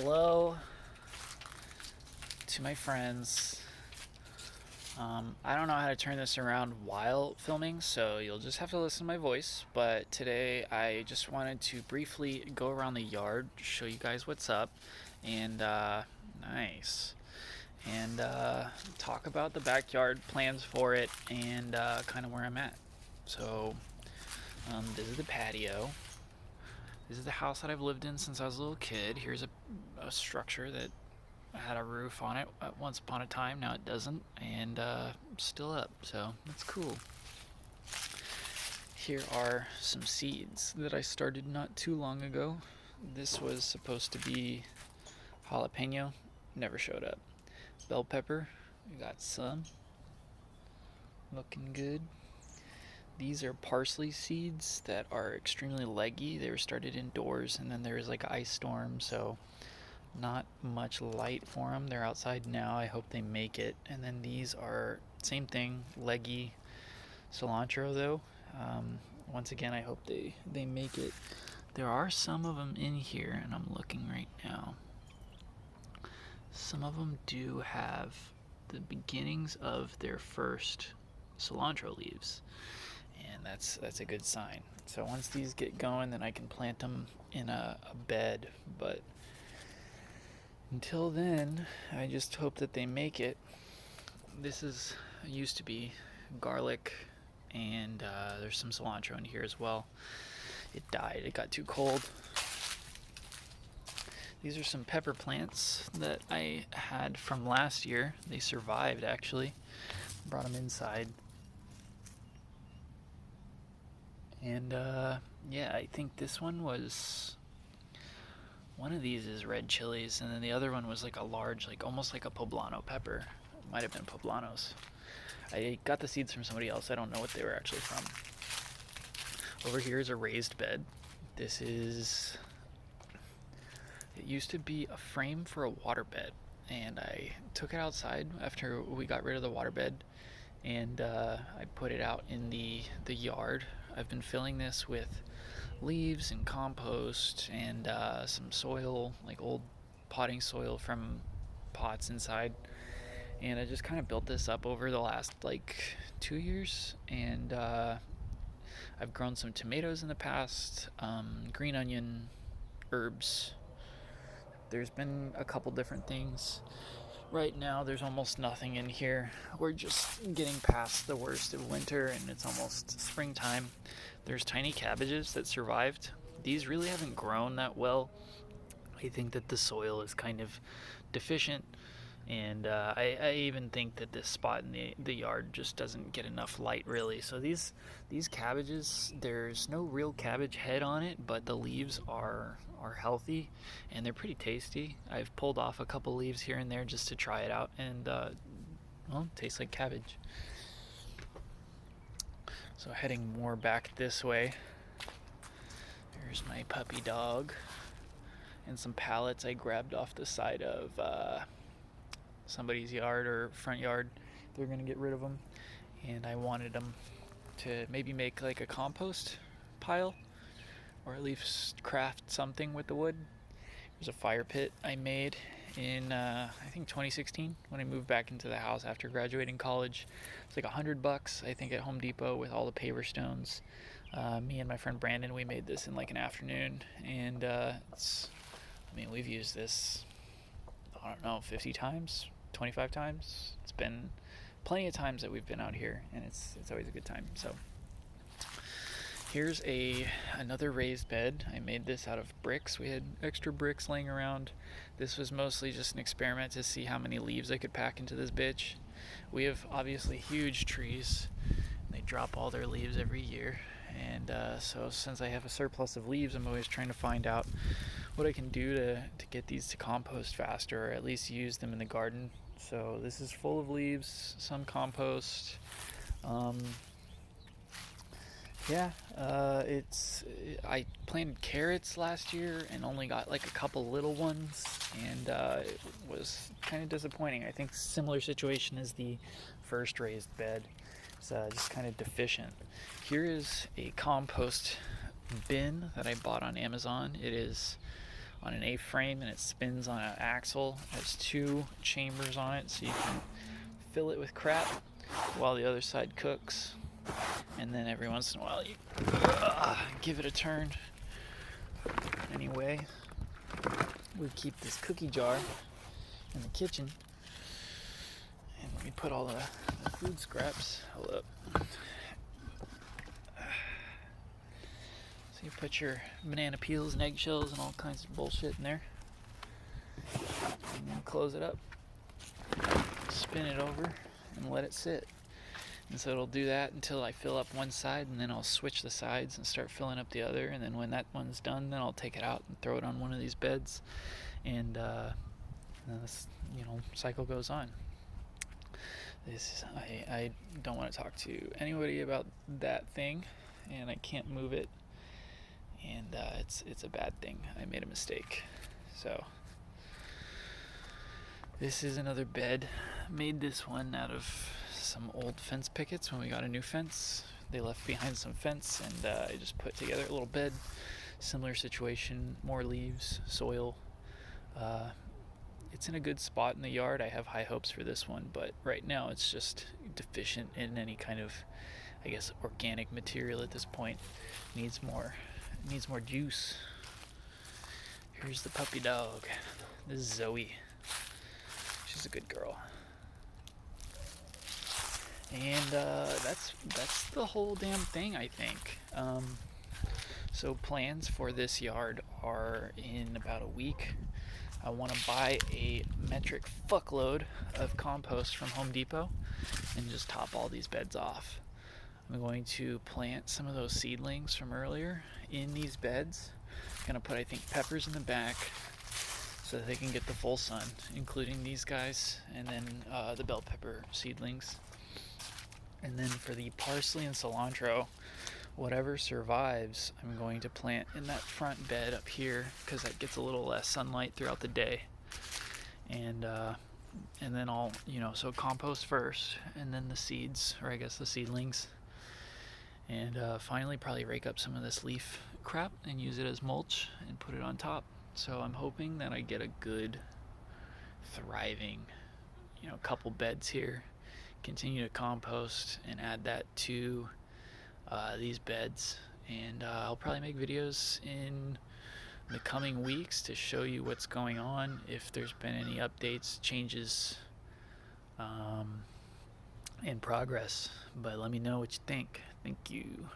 Hello to my friends. I don't know how to turn this around while filming, so you'll just have to listen to my voice. But today I just wanted to briefly go around the yard, show you guys what's up, and nice, and talk about the backyard plans for it and kind of where I'm at. So, this is the patio. This is the house that I've lived in since I was a little kid. Here's a structure that had a roof on it at once upon a time. Now it doesn't, and still up. So that's cool. Here are some seeds that I started not too long ago. This was supposed to be jalapeno, never showed up. Bell pepper, we got some. Looking good. These are parsley seeds that are extremely leggy. They were started indoors, and then there was like an ice storm, so not much light for them. They're outside now. I hope they make it. And then these are same thing, leggy cilantro though. Once again, I hope they make it. There are some of them in here, and I'm looking right now. Some of them do have the beginnings of their first cilantro leaves, and that's a good sign. So once these get going, then I can plant them in a bed. But until then, I just hope that they make it. This used to be garlic, and there's some cilantro in here as well. It died. It got too cold. These are some pepper plants that I had from last year. They survived, actually. Brought them inside. And yeah, I think this one was... One of these is red chilies, and then the other one was like a large, like almost like a poblano pepper. It might have been poblanos. I got the seeds from somebody else. I don't know what they were actually from. Over here is a raised bed. This is... It used to be a frame for a waterbed, and I took it outside after we got rid of the waterbed, and I put it out in the yard. I've been filling this with leaves and compost and some soil, like old potting soil from pots inside. And I just kind of built this up over the last like 2 years, and I've grown some tomatoes in the past, green onion, herbs. There's been a couple different things. Right now there's almost nothing in here. We're just getting past the worst of winter and it's almost springtime. There's tiny cabbages that survived. These really haven't grown that well. I think that the soil is kind of deficient, and I even think that this spot in the yard just doesn't get enough light really. So these cabbages, there's no real cabbage head on it, but the leaves are healthy and they're pretty tasty. I've pulled off a couple leaves here and there just to try it out, and well, it tastes like cabbage. So heading more back this way, here's my puppy dog and some pallets I grabbed off the side of somebody's yard or front yard. They're gonna get rid of them, and I wanted them to maybe make like a compost pile, or at least craft something with the wood. There's a fire pit I made in I think 2016 when I moved back into the house after graduating college. It's like $100 I think at Home Depot with all the paver stones. Me and my friend Brandon, we made this in like an afternoon, and we've used this, I don't know, 50 times, 25 times. It's been plenty of times that we've been out here, and it's always a good time. So here's another raised bed. I made this out of bricks. We had extra bricks laying around. This was mostly just an experiment to see how many leaves I could pack into this bitch. We have obviously huge trees. They drop all their leaves every year, and so since I have a surplus of leaves, I'm always trying to find out what I can do to get these to compost faster, or at least use them in the garden. So this is full of leaves, some compost. I planted carrots last year and only got like a couple little ones, and it was kind of disappointing. I think similar situation as the first raised bed. It's just kind of deficient. Here is a compost bin that I bought on Amazon. It is on an A-frame, and it spins on an axle. It has 2 chambers on it, so you can fill it with crap while the other side cooks. And then every once in a while you give it a turn. Anyway, we keep this cookie jar in the kitchen, and we put all the food scraps. Hold up. So you put your banana peels and eggshells and all kinds of bullshit in there, and then close it up, spin it over, and let it sit. And so it'll do that until I fill up one side, and then I'll switch the sides and start filling up the other. And then when that one's done, then I'll take it out and throw it on one of these beds, and then this cycle goes on. I don't want to talk to anybody about that thing, and I can't move it, and it's a bad thing. I made a mistake. So this is another bed. Made this one out of some old fence pickets when we got a new fence. They left behind some fence, and I just put together a little bed. Similar situation, more leaves, soil. It's in a good spot in the yard. I have high hopes for this one, but right now it's just deficient in any kind of, I guess, organic material at this point. Needs more juice. Here's the puppy dog. This is Zoe. She's a good girl. And that's the whole damn thing, I think. So plans for this yard are in about a week. I want to buy a metric fuckload of compost from Home Depot and just top all these beds off. I'm going to plant some of those seedlings from earlier in these beds. I'm going to put, I think, peppers in the back so that they can get the full sun, including these guys, and then the bell pepper seedlings. And then for the parsley and cilantro, whatever survives, I'm going to plant in that front bed up here, because that gets a little less sunlight throughout the day. And then I'll, so compost first, and then the seeds, or I guess the seedlings. And finally probably rake up some of this leaf crap and use it as mulch and put it on top. So I'm hoping that I get a good, thriving, couple beds here. Continue to compost and add that to these beds, and I'll probably make videos in the coming weeks to show you what's going on, if there's been any updates, changes in progress. But let me know what you think. Thank you.